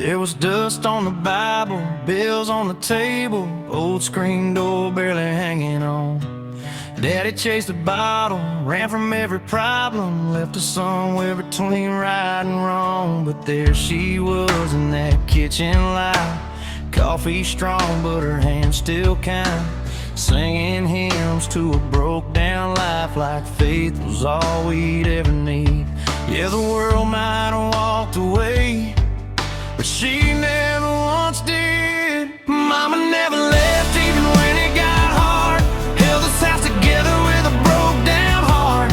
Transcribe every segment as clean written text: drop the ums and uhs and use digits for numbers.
There was dust on the Bible, bills on the table, old screen door barely hanging on. Daddy chased the bottle, ran from every problem, left us somewhere between right and wrong. But there she was in that kitchen light, coffee strong but her hand still kind, singing hymns to a broke down life, like faith was all we'd ever need. Yeah, the world might have walked away, but she never once did. Mama never left even when it got hard, held us house together with a broke down heart.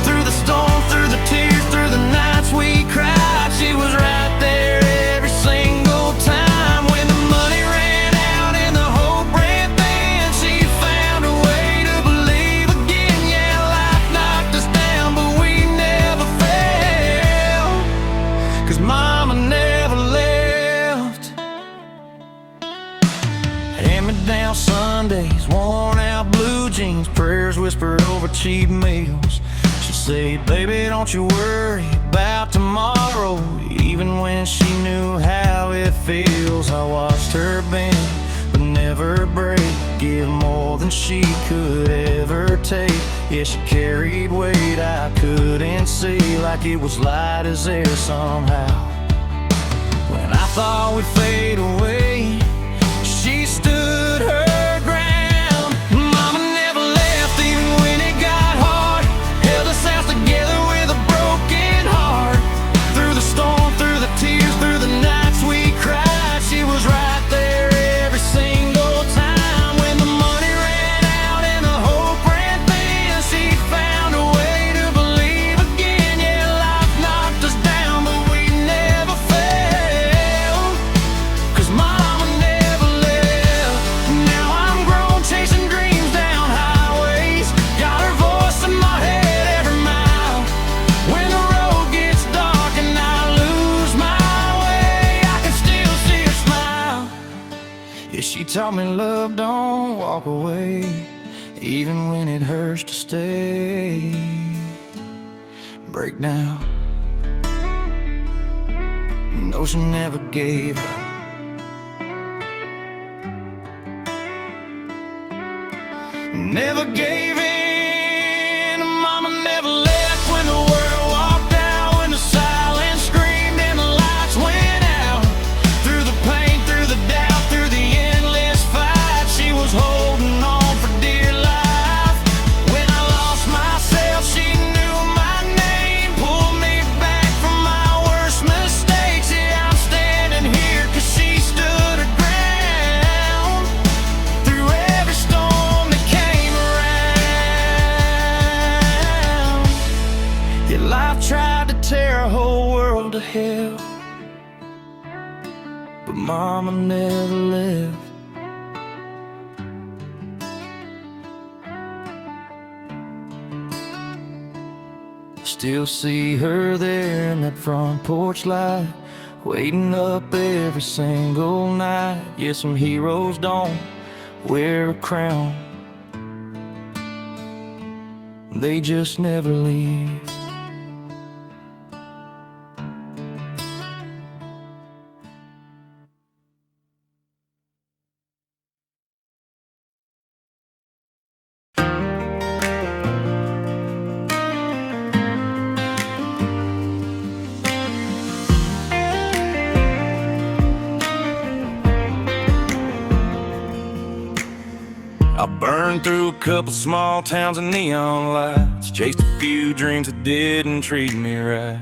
Through the storm, through the tears, through the nights we cried, she was right there every single time. When the money ran out and the hope ran thin, she found a way to believe again. Yeah, life knocked us down, but we never fell, 'cause Mama never left. Hand-me-down Sundays, worn out blue jeans, prayers whispered over cheap meals. She'd say, baby, don't you worry about tomorrow, even when she knew how it feels. I watched her bend but never break, give more than she could ever take. Yeah, she carried weight I couldn't see, like it was light as air somehow. When I thought we'd fade away, she stood her ground. Mama never left even when it got hard, held us house together with a broken heart. Through the storm, through the tears, through the nights we cried, she was right there every single time. When the money ran out and the hope ran thin, she found a way to believe again. Yeah, life knocked us down, but we never fell, 'cause Mama never left. Now I'm grown, chasing dreams down highways, got her voice in my head every mile. When the road gets dark and I lose my way, I can still see her smile. Yeah, she taught me love don't walk away, even when it hurts to stay. Break down. No, she never gave up. Never gave in. Mama never left when the world walked out, when the silence screamed and the lights went out. Through the pain, through the doubt, through the endless fight, she was holding on for dear life. When I lost myself, she knew my name, pulled me back from my worst mistakes. Yeah, I'm standing here 'cause she stood her ground through every storm that came around. Yeah, life tried to tear a whole world to hell, but Mama never left. Still see her there in that front porch light, waiting up every single night. Yeah, some heroes don't wear a crown, they just never leave. I burned through a couple small towns and neon lights, chased a few dreams that didn't treat me right.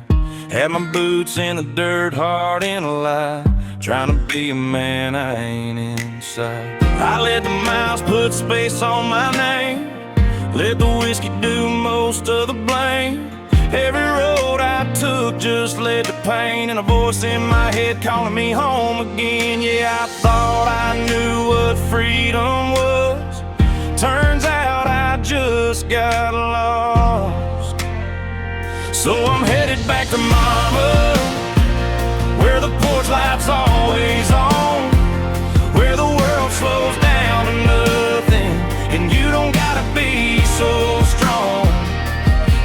Had my boots in the dirt, heart in a lie, trying to be a man I ain't inside. I let the miles put space on my name, let the whiskey do most of the blame. Every road I took just led to pain, and a voice in my head calling me home again. Yeah, I thought I knew what freedom was, turns out I just got lost. So I'm headed back to Mama, where the porch light's always on, where the world slows down to nothing, and you don't gotta be so strong.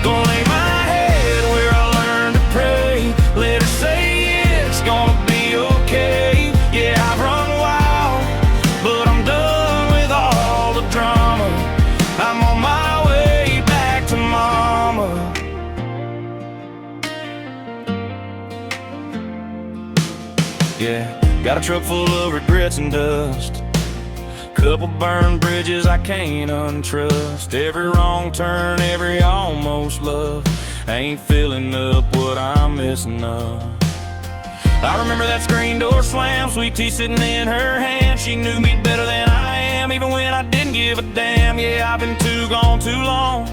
Gonna lay my head where I learned to pray, let her say it's gonna be okay. Got a truck full of regrets and dust, couple burned bridges I can't untrust. Every wrong turn, every almost love, ain't filling up what I'm missing up. I remember that screen door slam, sweet tea sitting in her hand. She knew me better than I am, even when I didn't give a damn. Yeah, I've been gone too long,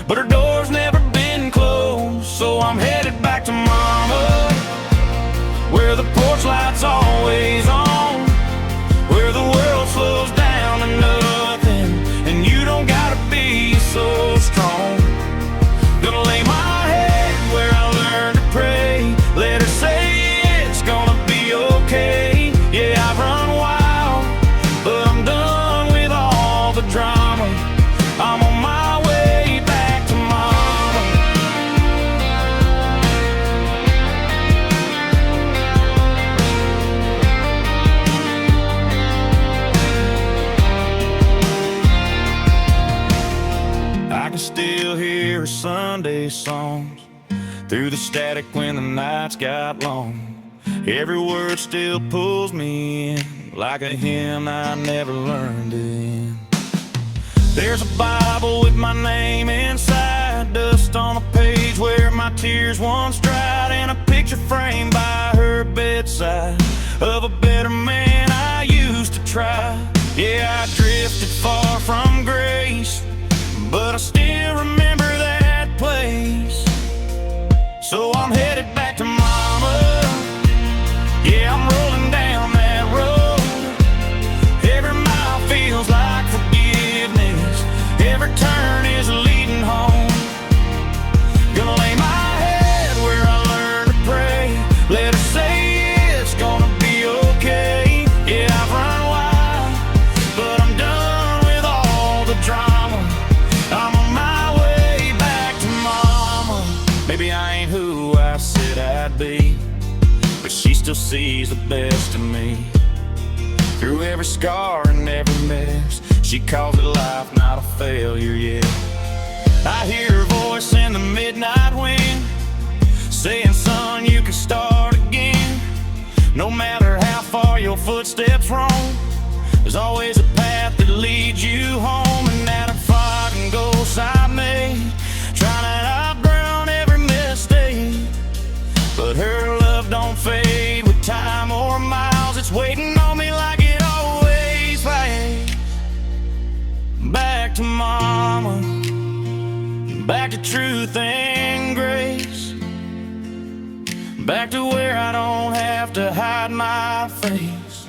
but her door's never been closed. So I'm headed back to mama, where the porch light's always on, where the world slows down to nothing, and you don't gotta be so strong. Gonna lay my head where I learned to pray, let her say it's gonna be okay. Yeah, I've run wild, but I'm done with all the drama. I'm on my way back to mama. I can still hear her Sunday songs through the static when the nights got long. Every word still pulls me in like a hymn I never learned it in. There's a Bible with my name inside, dust on a page where my tears once dried, and a picture framed by her bedside of a better man I used to try. Yeah, I drifted far from grace, but I still remember that place. So I'm headed back to mama. Yeah, I'm rolling down that road. Every mile feels like forgiveness, every turn is leading home. Gonna lay my head where I learned to pray, let her say it's gonna be okay. Yeah, I've run wild, but I'm done with all the drama. I'm on my way back to mama. Maybe I ain't who I said I'd be, but she still sees the best in me. Through every scar and every mess, she calls it life, not a failure, yeah. I hear her voice in the midnight wind, saying, son, you can start again. No matter how far your footsteps roam, there's always a path that leads you home. And that I'm fighting ghosts I made, trying to outgrown every mistake, but her love don't fade with time or miles. It's waiting on me like it always fades. Back to mama, back to truth and grace, back to where I don't have to hide my face.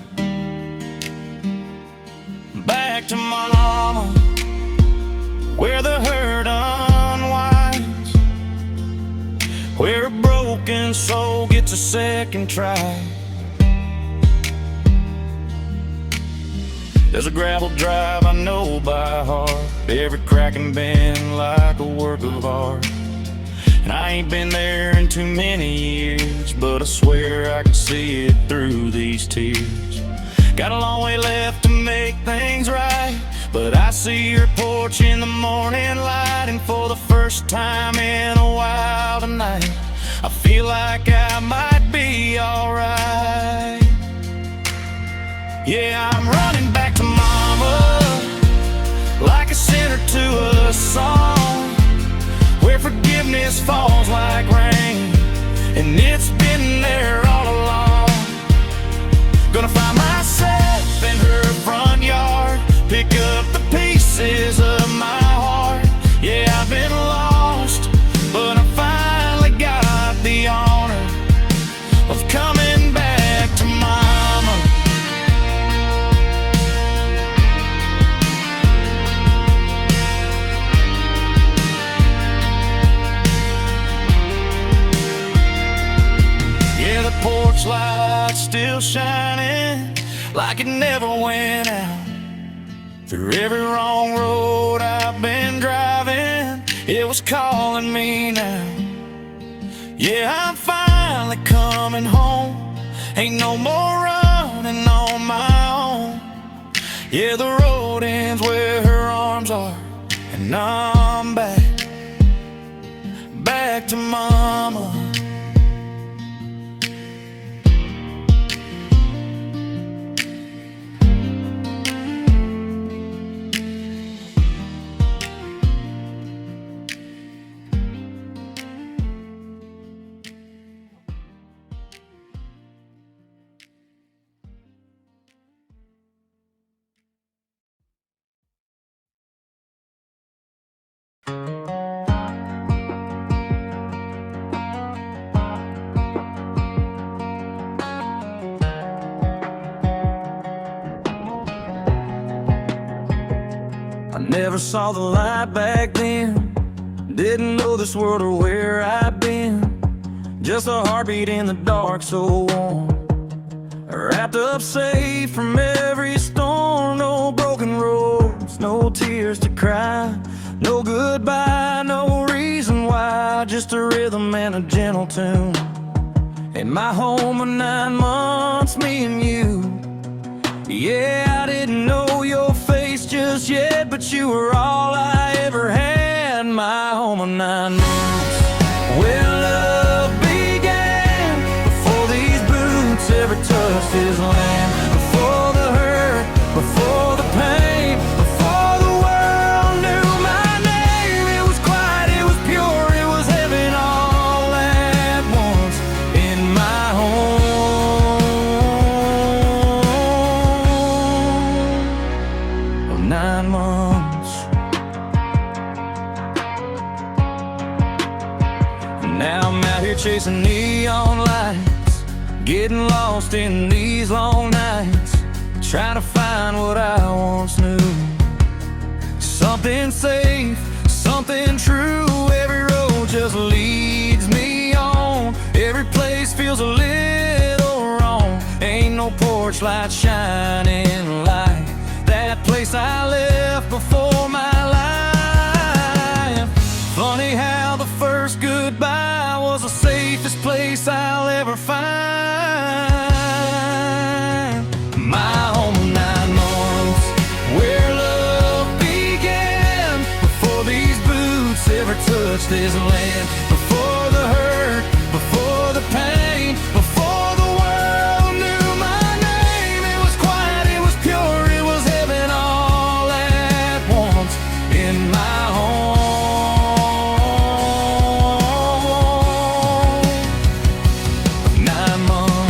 Back to mama, where the hurt unwinds, where a broken soul gets a second try. There's a gravel drive I know by heart, every crack and bend like a work of art. And I ain't been there in too many years, but I swear I can see it through these tears. Got a long way left to make things right, but I see her porch in the morning light. And for the first time in a while tonight, I feel like I might be alright. Yeah, I'm running back to mama, like a sinner to a song, where forgiveness falls like rain, and it's been there all along. Gonna find myself in her front yard, pick up the pieces of my heart. Yeah, I've been lost, but I finally got the honor of coming back to mama. Yeah, the porch light's still shining like it never went out. Through every wrong road I've been driving, it was calling me now. Yeah, I'm finally coming home, ain't no more running on my own. Yeah, the road ends where her arms are, and I'm back, back to mama. never saw the light back then, didn't know this world or where I'd been. Just a heartbeat in the dark, so warm, wrapped up safe from every storm. No broken roads, no tears to cry, no goodbye, no reason why. Just a rhythm and a gentle tune. In my home of 9 months, me and you. Yeah, I didn't know your face just yet, but you were all I ever had. My home of 9 months, where love began, before these boots ever touched his land. Before the hurt, before the pain, before the world knew my name. It was quiet, it was pure, it was heaven all at once. In my home of 9 months. Now I'm out here chasing neon lights, getting lost in these long nights, trying to find what I once knew. Something safe, something true. Every road just leads me on. Every place feels a little wrong. Ain't no porch light shining like that place I left before my life. Funny how the first goodbye was the safest place I'll ever find. My home of 9 months, where love began, before these boots ever touched this land. Before the hurt, before the pain, before the world knew my name. It was quiet, it was pure, it was heaven all at once. In my home of 9 months.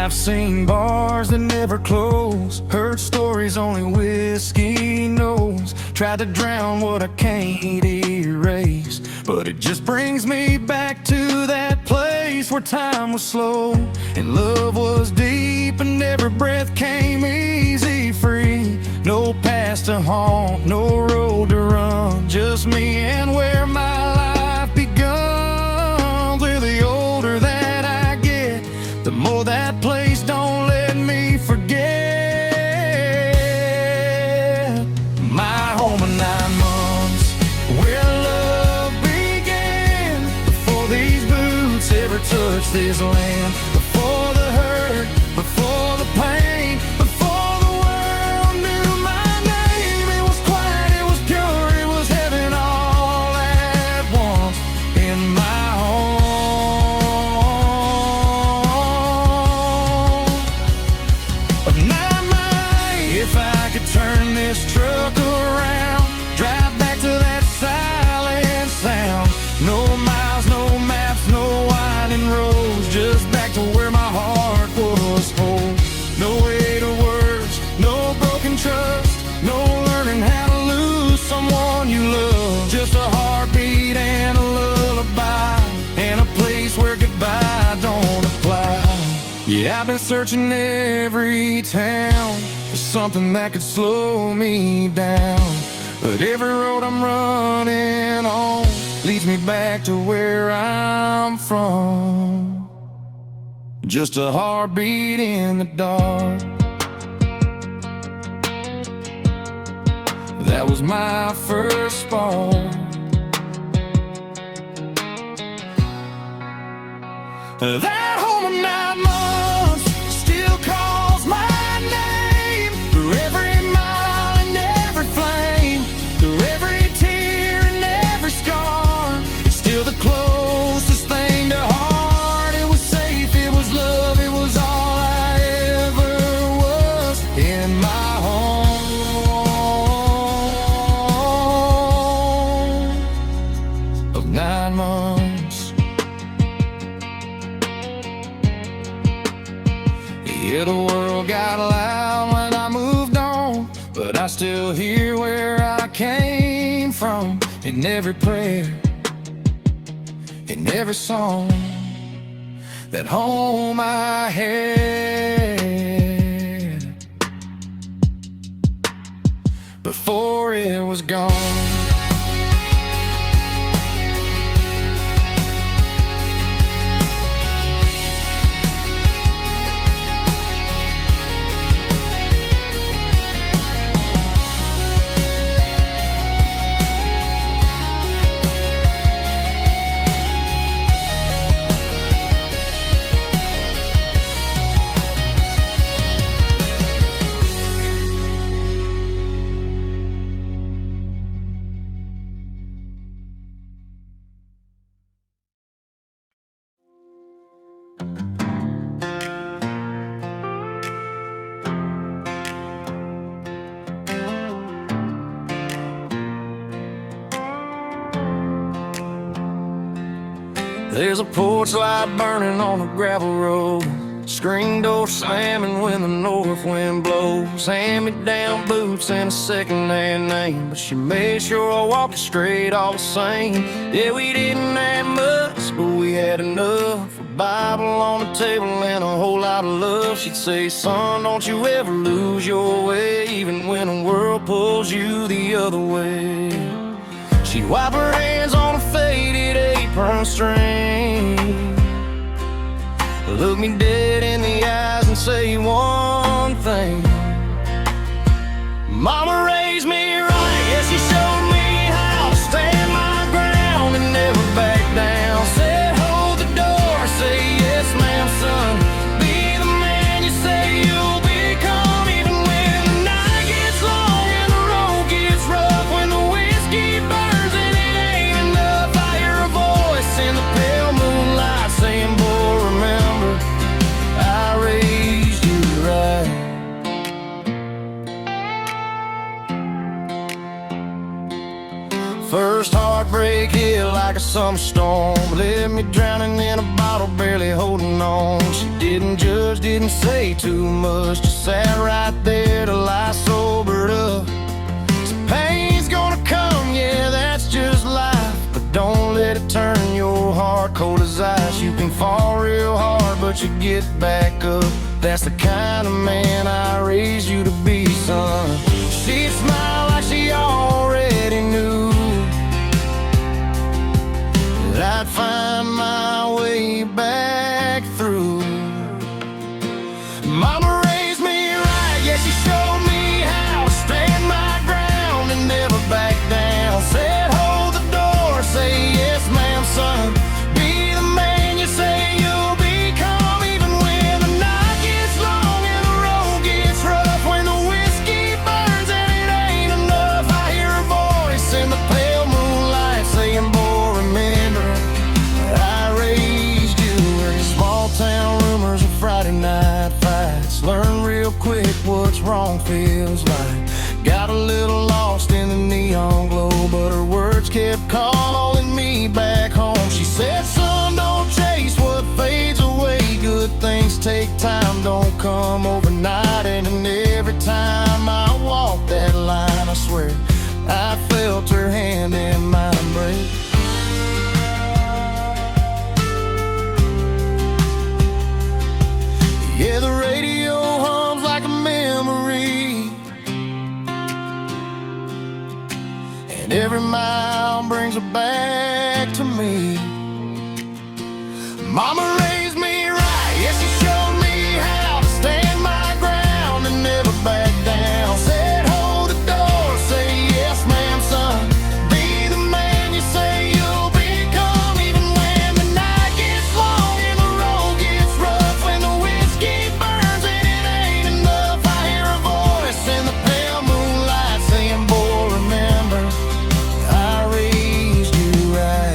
I've seen bars that never close, heard stories only whiskey knows. Tried to drown what I can't erase, but it just brings me back to that place where time was slow and love was deep, and every breath came easy, free. No past to haunt, no road to run, just me and where my life begun. Clear, the older that I get, the more that place don't let me forget. My home of 9 months, where love began, before these boots ever touched this land. Before the hurt, before the pain, before the world knew my name. It was quiet, it was pure, it was heaven all at once. In my home of 9 months. If I could turn this truck around, drive back to that silent sound. No miles, no maps, no winding roads, just back to where my heart was whole. No way to words, no broken trust, no learning how to lose someone you love. Just a heartbeat and a lullaby, and a place where goodbye don't apply. Yeah, I've been searching every town for something that could slow me down, but every road I'm running on leads me back to where I'm from. Just a heartbeat in the dark. That was my first spark. That home of 9 months still calls my name. Through every mile and every flame, through every tear and every scar, it's still the closest thing to heart. It was safe, it was love, it was all I ever was. In my home of 9 months. Yeah, the world got loud when I moved on, but I still hear where I came from in every prayer, in every song, that home I had before it was gone. There's a porch light burning on a gravel road, screen door slamming when the north wind blows. Hand-me-down boots and a second-hand name, but she made sure I walked it straight all the same. Yeah, we didn't have much, but we had enough. A Bible on the table and a whole lot of love. She'd say, son, don't you ever lose your way, even when the world pulls you the other way. She'd wipe her hands on a faded apron string, look me dead in the eyes and say one thing: Mama raised me right, yeah, she showed me how to stand my ground and never back down. Said hold the door, say yes ma'am son, be the man you say you'll become, even when the night gets long and the road gets rough, when the whiskey burns and it ain't enough. I hear a voice in the pale moonlight saying, boy, remember, I raised you right. First heartbreak hit like a summer storm, left me drowning in a bottle, barely holding on. She didn't judge, didn't say too much, just sat right there till I sobered up. So pain's gonna come, yeah, that's just life, but don't let it turn your heart cold as ice. You can fall real hard, but you get back up. That's the kind of man I raised you to be, son. She'd smile like she already knew that I'd find my way back through. Mama raised me right, yeah, she showed me how to stand my ground and never back down. Said hold the door, say yes ma'am son, be the man you say you'll become, even when the night gets long and the road gets rough, when the whiskey burns and it ain't enough. I hear a voice in the pale moonlight saying, boy, remember, I raised you right. Small town rumors of Friday night fights, learn real quick what's wrong feels like. Got a little lost in the neon glow, but her words kept calling me back home. She said, son, don't chase what fades away, good things take time, don't come overnight. And every time I walk that line, I swear I felt her hand in my embrace. Yeah, the radio hums like a memory, and every mile brings her back to me. Mama raised me right, yeah, she showed me how to stand my ground and never back down. Said hold the door, say yes ma'am son, be the man you say you'll become, even when the night gets long and the road gets rough, when the whiskey burns and it ain't enough. I hear a voice in the pale moonlight saying, boy, remember, I raised you right.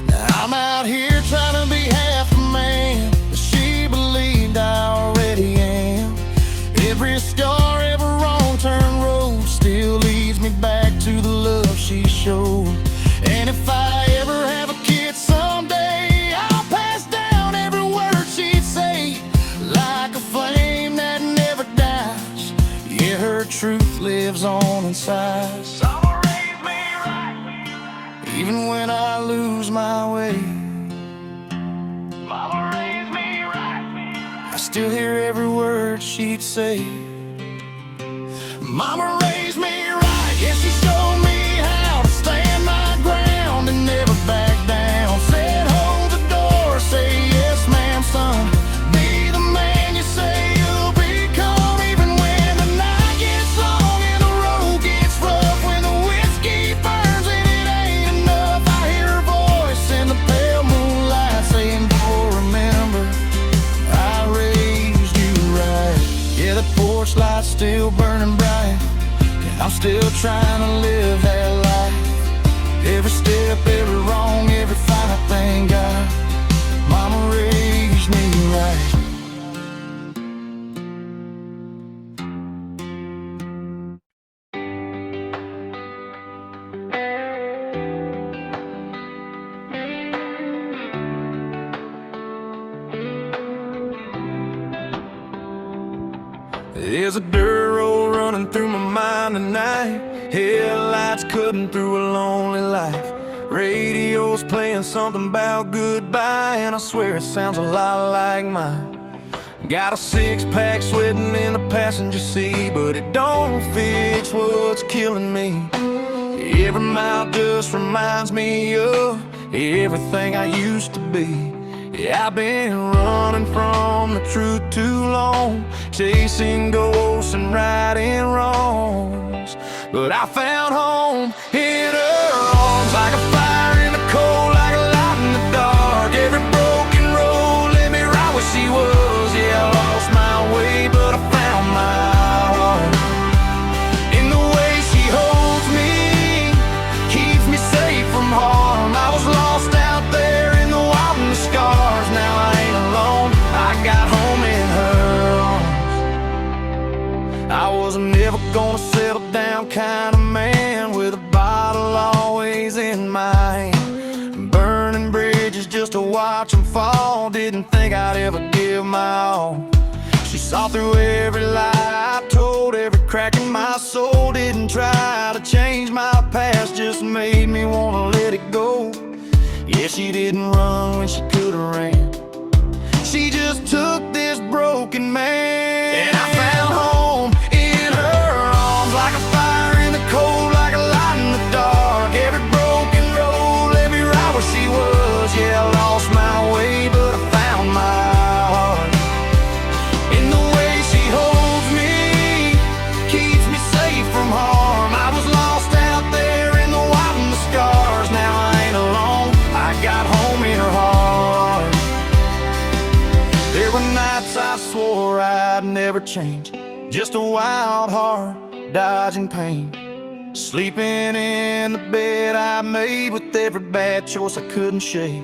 Now I'm out here trying to be half a man, but she believed I already am. Every scar, every wrong turn road still leads me back to the love she showed. And if I ever have a kid someday, lives on inside. Summer raised me right, even when I lose my way. Mama raised me right, I still hear every word she'd say. Mama raised me right, yeah, she showed me how to stand my ground and never back down. Said hold the door, say yes ma'am son, be the man you say you'll become. Even when the night gets long and the road gets rough, when the whiskey burns and it ain't enough, I hear her voice in the pale moonlight saying, boy, remember I raised you right. Yeah, the porch light's still burning bright, I'm still trying to live that life. Every step, every wrong, every final thing, God, Mama raised me right. There's a dirt road running through my mind tonight, headlights cutting through a lonely life. Radio's playing something about goodbye, and I swear it sounds a lot like mine. Got a six-pack sweating in the passenger seat, but it don't fix what's killing me. Every mile just reminds me of everything I used to be. Yeah, I've been running from the truth too long, chasing ghosts and righting wrongs. But I found home in her arms, like a fire in the cold, like a light in the dark. Every broken road led me right where she was. Yeah, I lost my way, but I found my heart. In the way she holds me, keeps me safe from harm. I was lost out there in the wild and the scars. Now I ain't alone, I got home in her arms. I was never gonna settle down kind of man, with a bottle always in my hand, burning bridges just to watch them fall. Didn't think I'd ever give my all. She saw through every lie I told, every crack in my soul. Didn't try to change my past, just made me wanna let it go. Yeah, she didn't run when she could've ran, she just took this broken man. And I found home in her arms, like a fire in the cold, like a light in the dark. Every broken road led me right where she was. Yeah, I lost my way, but I found my heart. In the way she holds me, keeps me safe from harm. I was lost out there in the wild and the scars. Now I ain't alone, I got home in her heart. There were nights I swore I'd never change, just a wild heart, dodging pain, sleeping in the bed I made with every bad choice I couldn't shake.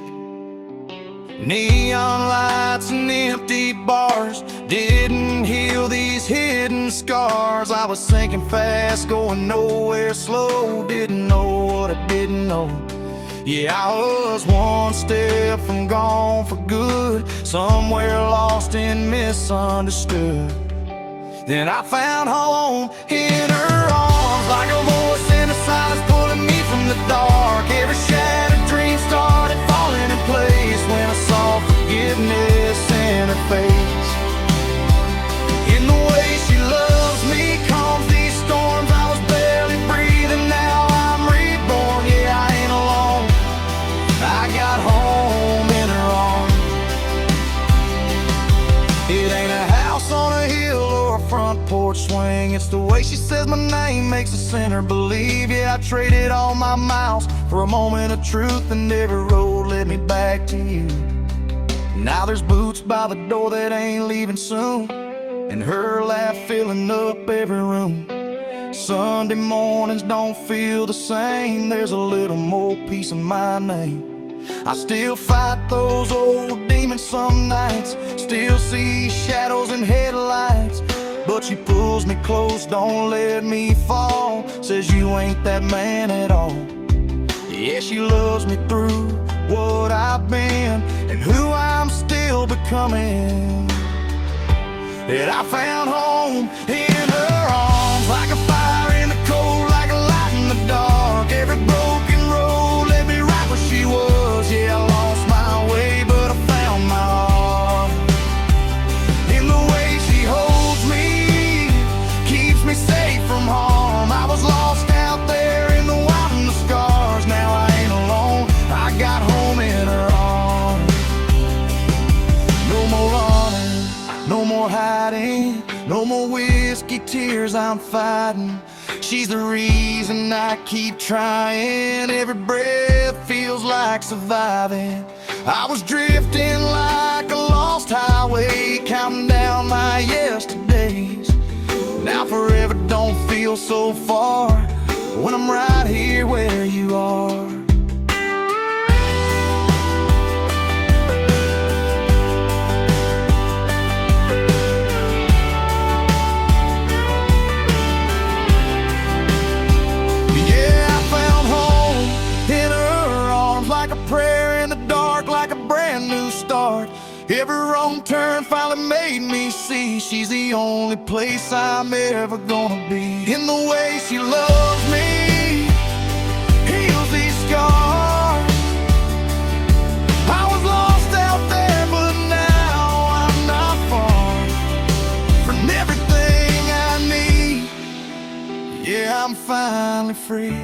Neon lights and empty bars didn't heal these hidden scars. I was sinking fast, going nowhere slow, didn't know what I didn't know. Yeah, I was one step from gone for good, somewhere lost and misunderstood. Then I found home in her arms, like a voice in the silence pulling me from the dark. Every shattered dream started falling in place when I saw forgiveness in her face. In the way she loves me, calms these storms. I was barely breathing, now I'm reborn. Yeah, I ain't alone, I got home in her arms. It ain't a house on a hill or a front porch swing, it's the way she says my name, makes a sinner believe. Yeah, I traded all my miles for a moment of truth, and every road led me back to you. Now there's boots by the door that ain't leaving soon, and her laugh filling up every room. Sunday mornings don't feel the same, there's a little more peace in my name. I still fight those old demons some nights, still see shadows and headlights, but she pulls me close, don't let me fall, says you ain't that man at all. Yeah, she loves me through what I've been and who I'm still becoming. That I found home in her arms, like a fire in the No more whiskey tears I'm fighting. She's the reason I keep trying. Every breath feels like surviving. I was drifting like a lost highway, counting down my yesterdays. Now forever don't feel so far when I'm right here where you are. Every wrong turn finally made me see she's the only place I'm ever gonna be. In the way she loves me, heals these scars. I was lost out there, but now I'm not far from everything I need. Yeah, I'm finally free,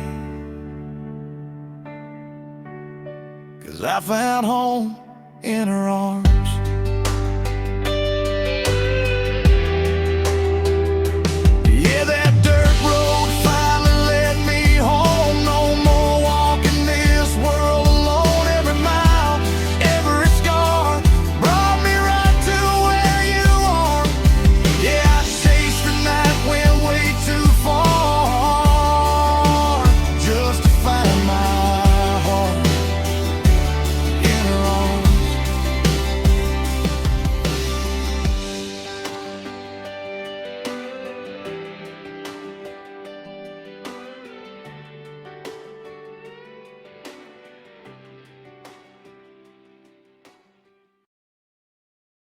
'cause I found home in her arms.